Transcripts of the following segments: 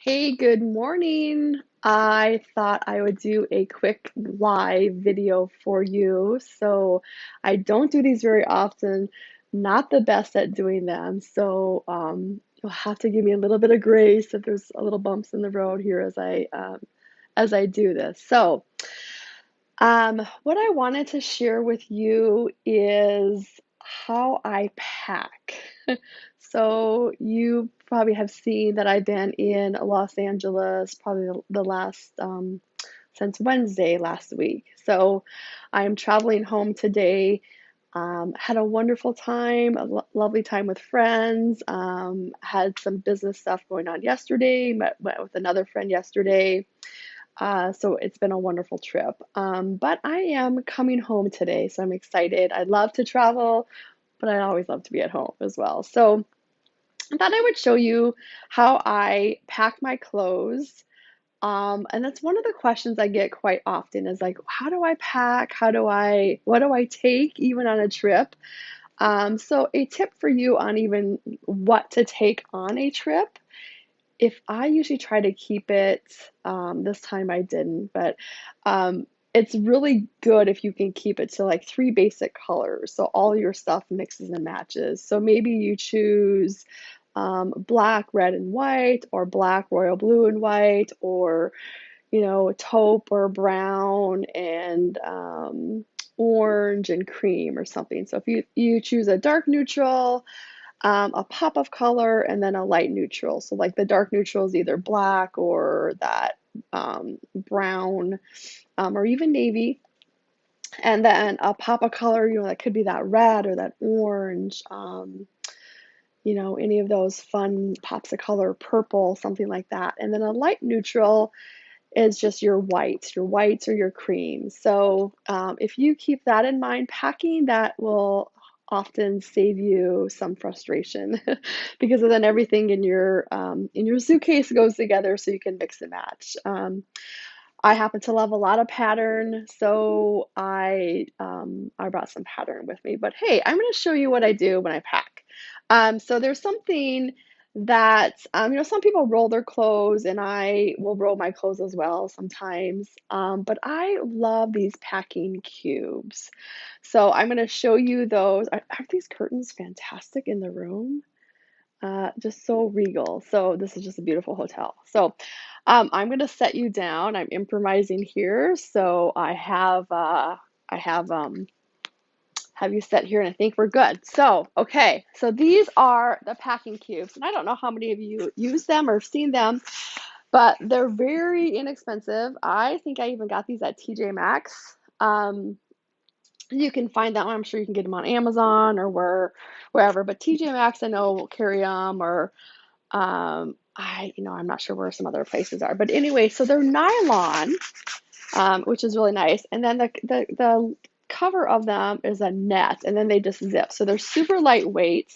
Hey, good morning. I thought I would do a quick live video for you. So I don't do these very often, not the best at doing them. So you'll have to give me a little bit of grace if there's a little bumps in the road here as I do this. What I wanted to share with you is how I pack. So you probably have seen that I've been in Los Angeles probably the last since Wednesday last week. So I'm traveling home today. Had a wonderful time, a lovely time with friends. Had some business stuff going on yesterday. Met with another friend yesterday. So it's been a wonderful trip. But I am coming home today, so I'm excited. I love to travel, but I always love to be at home as well. So I thought I would show you how I pack my clothes. And that's one of the questions I get quite often is like, how do I pack? What do I take even on a trip? So a tip for you on even what to take on a trip. If I usually try to keep it, this time I didn't, but it's really good if you can keep it to like three basic colors. So all your stuff mixes and matches. So maybe you choose black, red, and white, or black, royal blue, and white, or taupe or brown and orange and cream or something. So if you choose a dark neutral, a pop of color, and then a light neutral. So like the dark neutral is either black or that brown or even navy. And then a pop of color, that could be that red or that orange, any of those fun pops of color, purple, something like that. And then a light neutral is just your whites or your creams. So if you keep that in mind, packing that will often save you some frustration because then everything in your suitcase goes together, so you can mix and match. I happen to love a lot of pattern, so I brought some pattern with me. But hey, I'm going to show you what I do when I pack. So there's something that some people roll their clothes, and I will roll my clothes as well sometimes. But I love these packing cubes. So I'm going to show you those. Aren't these curtains fantastic in the room? Just so regal. So this is just a beautiful hotel. So I'm going to set you down. I'm improvising here. So I have you set here, and I think we're good. So, okay. So these are the packing cubes, and I don't know how many of you use them or have seen them, but they're very inexpensive. I think I even got these at TJ Maxx. You can find them. I'm sure you can get them on Amazon or wherever. But TJ Maxx, I know, will carry them, or I'm not sure where some other places are. But anyway, so they're nylon, which is really nice. And then the cover of them is a net, and then they just zip. So they're super lightweight,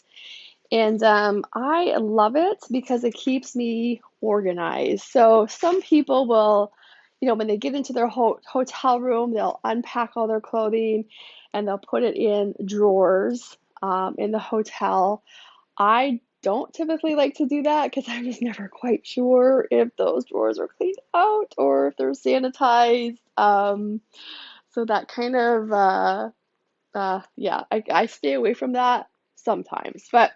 and I love it because it keeps me organized. So some people will, when they get into their hotel room, they'll unpack all their clothing and they'll put it in drawers in the hotel. I don't typically like to do that because I'm just never quite sure if those drawers are cleaned out or if they're sanitized. So that kind of, yeah, I stay away from that sometimes. But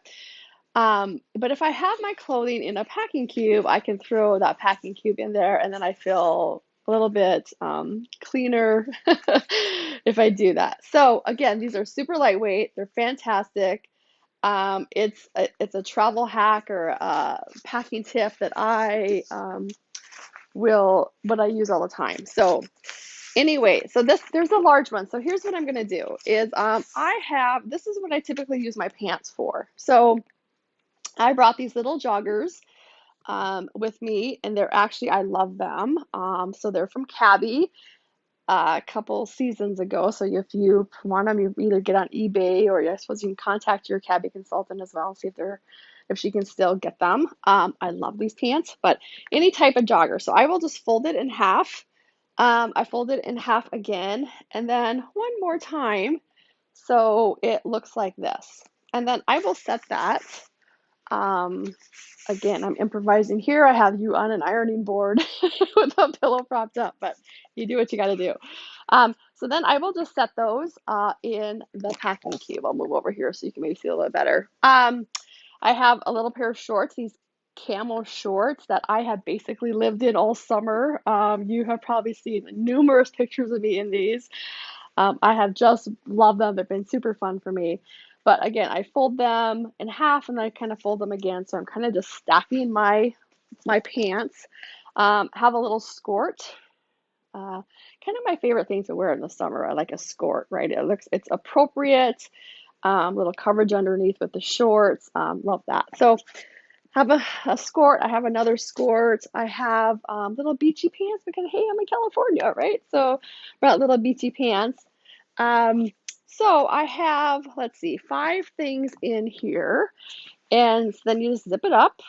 if I have my clothing in a packing cube, I can throw that packing cube in there, and then I feel a little bit cleaner if I do that. So again, these are super lightweight. They're fantastic. It's a travel hack or a packing tip that I use all the time. So anyway, so there's a large one. So here's what I'm gonna do is this is what I typically use my pants for. So I brought these little joggers with me, and I love them. So they're from Cabby a couple seasons ago. So if you want them, you either get on eBay, or I suppose you can contact your Cabby consultant as well and see if she can still get them. I love these pants, but any type of jogger. So I will just fold it in half. I fold it in half again, and then one more time, so it looks like this. And then I will set that Um, Again, I'm improvising here. I have you on an ironing board with a pillow propped up, but you do what you got to do. So then I will just set those in the packing cube. I'll move over here so you can maybe see a little bit better. I have a little pair of shorts, these camel shorts that I have basically lived in all summer. You have probably seen numerous pictures of me in these. I have just loved them. They've been super fun for me. But again, I fold them in half and then I kind of fold them again. So I'm kind of just stacking my pants. Have a little skirt. Kind of my favorite thing to wear in the summer. I like a skirt, right? It's appropriate. Little coverage underneath with the shorts. Love that. So have a skirt. I have another skirt. I have little beachy pants because hey, I'm in California, right? So brought little beachy pants. Um, so I have, let's see, 5 things in here. And so then you just zip it up.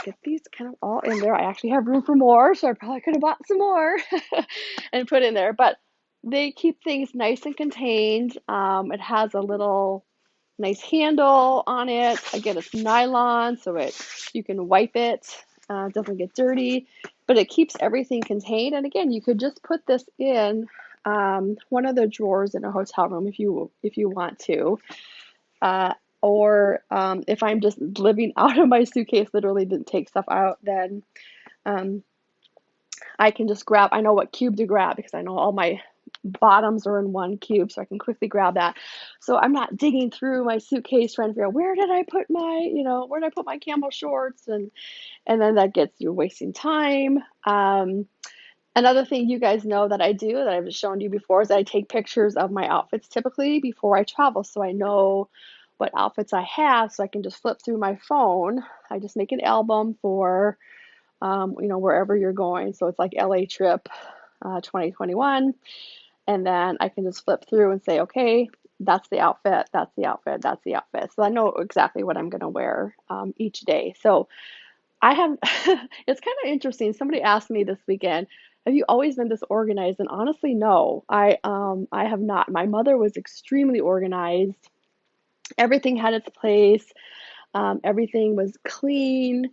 Get these kind of all in there. I actually have room for more, so I probably could have bought some more and put in there. But they keep things nice and contained. It has a little nice handle on it. Again, it's nylon, so you can wipe it. Doesn't get dirty, but it keeps everything contained. And again, you could just put this in one of the drawers in a hotel room if you want to. Or if I'm just living out of my suitcase, literally didn't take stuff out, then um, I can just grab, I know what cube to grab because I know all my bottoms are in one cube, so I can quickly grab that. So I'm not digging through my suitcase trying to figure out where did I put where did I put my camel shorts, and then that gets you wasting time. Another thing you guys know that I do that I've shown you before is I take pictures of my outfits typically before I travel, so I know what outfits I have, so I can just flip through my phone. I just make an album for wherever you're going. So it's like LA trip 2021. And then I can just flip through and say, okay, that's the outfit, that's the outfit, that's the outfit. So I know exactly what I'm going to wear each day. So I have, it's kind of interesting. Somebody asked me this weekend, have you always been this organized? And honestly, no, I have not. My mother was extremely organized. Everything had its place. Everything was clean.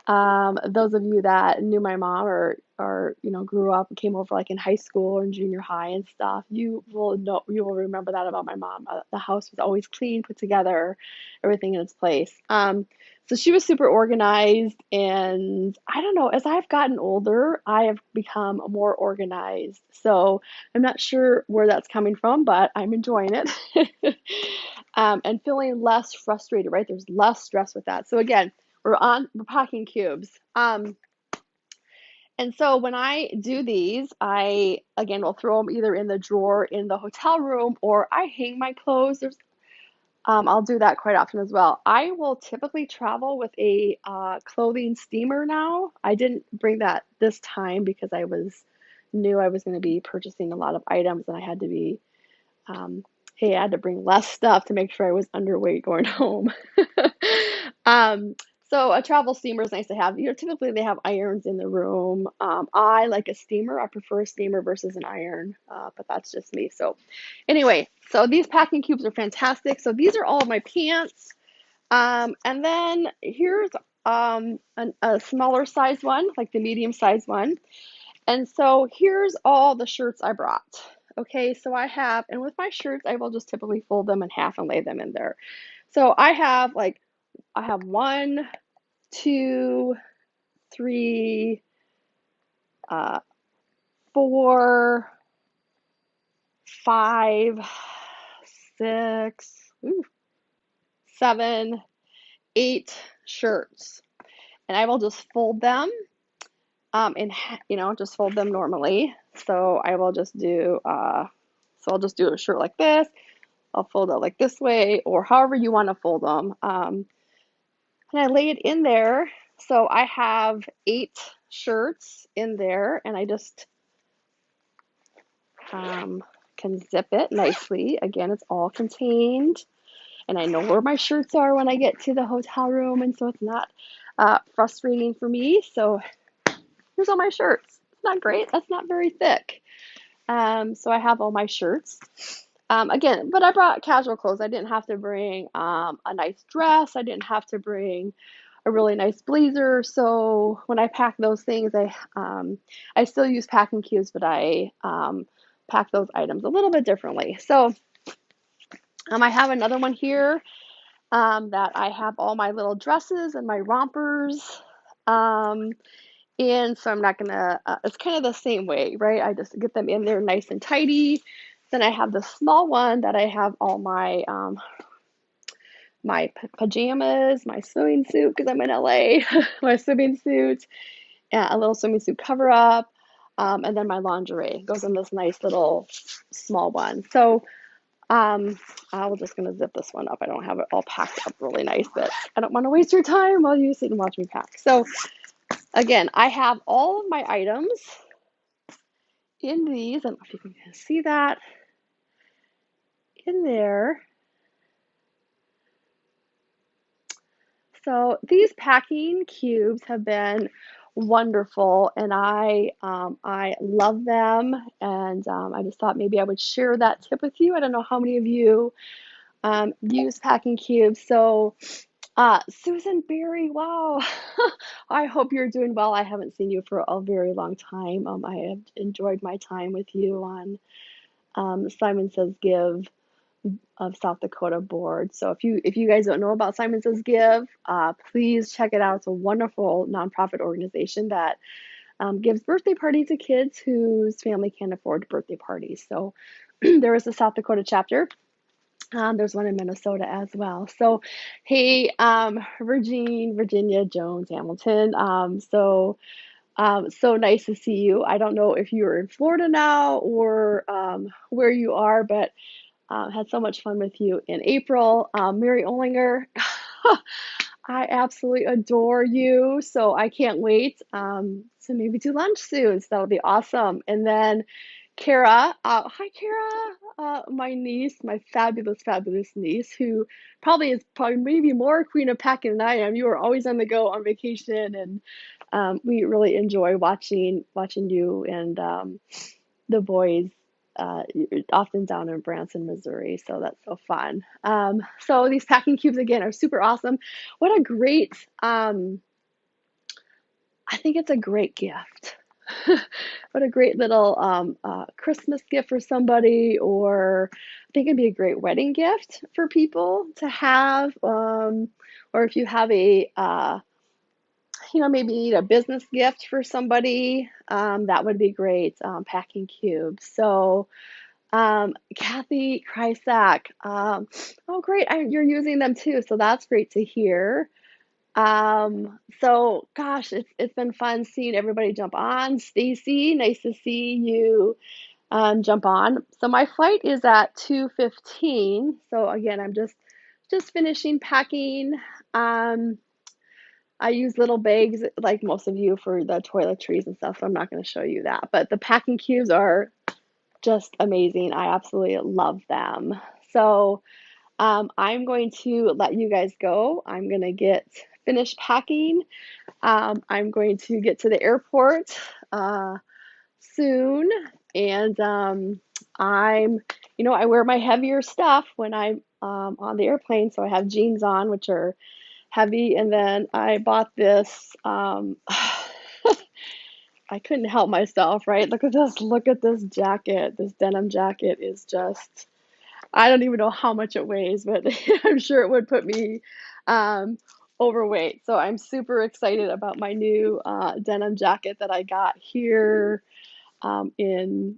Those of you that knew my mom or grew up and came over like in high school and junior high and stuff, you will remember that about my mom. The house was always clean, put together, everything in its place. So she was super organized, and I don't know, as I've gotten older, I have become more organized. So I'm not sure where that's coming from, but I'm enjoying it. And feeling less frustrated, right? There's less stress with that. So again, we're packing cubes. And so when I do these, I again will throw them either in the drawer in the hotel room or I hang my clothes. I'll do that quite often as well. I will typically travel with a clothing steamer now. I didn't bring that this time because knew I was going to be purchasing a lot of items and I had to be hey, I had to bring less stuff to make sure I was underweight going home. Um, so a travel steamer is nice to have. Typically they have irons in the room. I like a steamer. I prefer a steamer versus an iron, but that's just me. So anyway, so these packing cubes are fantastic. So these are all of my pants. And then here's a smaller size one, like the medium size one. And so here's all the shirts I brought. Okay, so and with my shirts, I will just typically fold them in half and lay them in there. So I have 1, 2, 3, 4, 5, 6, 7, 8 shirts. And I will just fold them just fold them normally. So I will just I'll just do a shirt like this. I'll fold it like this way or however you want to fold them. And I lay it in there. So I have 8 shirts in there and I just can zip it nicely. Again, it's all contained and I know where my shirts are when I get to the hotel room, and so it's not frustrating for me. So here's all my shirts. It's not great. That's not very thick. So I have all my shirts. Again, but I brought casual clothes. I didn't have to bring a nice dress. I didn't have to bring a really nice blazer. So when I pack those things, I still use packing cubes, but I pack those items a little bit differently. So I have another one here that I have all my little dresses and my rompers um, in. So I'm not gonna. It's kind of the same way, right? I just get them in there nice and tidy. Then I have the small one that I have all my pajamas, my swimming suit because I'm in LA, my swimming suit, a little swimming suit cover up, and then my lingerie goes in this nice little small one. So I was just gonna zip this one up. I don't have it all packed up really nice, but I don't want to waste your time while you sit and watch me pack. So again, I have all of my items in these. I don't know if you can see that in there. So these packing cubes have been wonderful, and I love them. And I just thought maybe I would share that tip with you. I don't know how many of you use packing cubes. So Susan Berry, wow. I hope you're doing well. I haven't seen you for a very long time. I have enjoyed my time with you on Simon Says Give of South Dakota board. So if you guys don't know about Simon Says Give, please check it out. It's a wonderful nonprofit organization that gives birthday parties to kids whose family can't afford birthday parties. So there is a South Dakota chapter. There's one in Minnesota as well. So, hey, Virginia Jones Hamilton. So nice to see you. I don't know if you're in Florida now or where you are, but had so much fun with you in April. Mary Olinger, I absolutely adore you. So I can't wait to maybe do lunch soon. So that'll be awesome. And then Kara, hi Kara, my niece, my fabulous, fabulous niece, who probably maybe more queen of packing than I am. You are always on the go on vacation, and we really enjoy watching you and the boys often down in Branson, Missouri. So that's so fun. So these packing cubes again are super awesome. What a great, I think it's a great gift. What a great little Christmas gift for somebody, or I think it'd be a great wedding gift for people to have, or if you have maybe you need a business gift for somebody, that would be great, packing cubes. So, Kathy Krysak, oh great, you're using them too, so that's great to hear. So gosh, it's been fun seeing everybody jump on. Stacy, nice to see you jump on. So my flight is at 2:15. So again, I'm just finishing packing. Um, I use little bags like most of you for the toiletries and stuff, so I'm not going to show you that. But the packing cubes are just amazing. I absolutely love them. So I'm going to let you guys go. I'm going to get finished packing. I'm going to get to the airport soon, and I wear my heavier stuff when I'm on the airplane. So I have jeans on, which are heavy, and then I bought this. I couldn't help myself, right? Look at this. Look at this jacket. This denim jacket is just, I don't even know how much it weighs, but I'm sure it would put me um, overweight. So I'm super excited about my new denim jacket that I got here in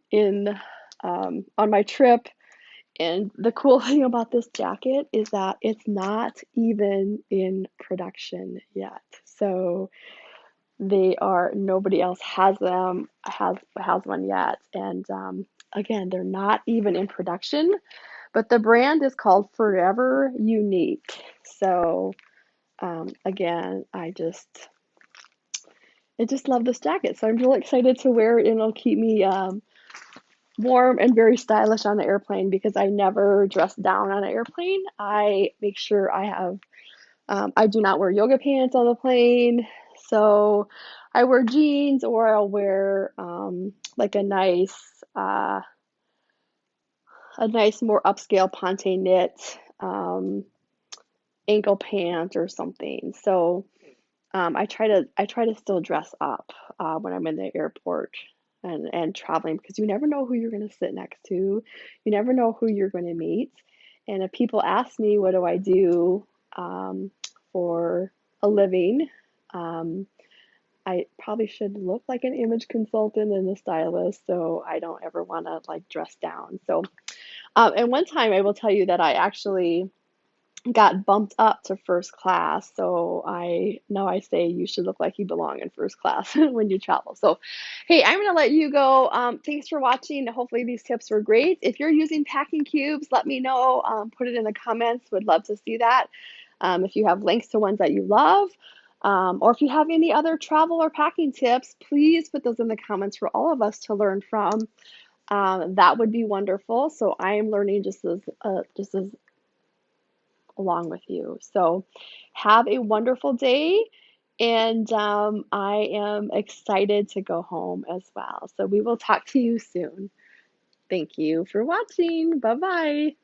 on my trip. And the cool thing about this jacket is that it's not even in production yet. So nobody else has one yet. And again, they're not even in production, but the brand is called Forever Unique. So again, I just love this jacket. So I'm really excited to wear it, and it'll keep me warm and very stylish on the airplane because I never dress down on an airplane. I make sure I do not wear yoga pants on the plane. So I wear jeans, or I'll wear like a nice a nice, more upscale ponte knit ankle pant or something. So I try to still dress up when I'm in the airport and traveling because you never know who you're going to sit next to. You never know who you're going to meet. And if people ask me what do I do um, for a living, um, I probably should look like an image consultant and a stylist, so I don't ever want to like dress down. So, and one time I will tell you that I actually got bumped up to first class. So I now I say you should look like you belong in first class when you travel. So, hey, I'm gonna let you go. Thanks for watching. Hopefully these tips were great. If you're using packing cubes, let me know. Put it in the comments. Would love to see that. If you have links to ones that you love. Or if you have any other travel or packing tips, please put those in the comments for all of us to learn from. That would be wonderful. So I am learning just as along with you. So have a wonderful day. And I am excited to go home as well. So we will talk to you soon. Thank you for watching. Bye bye.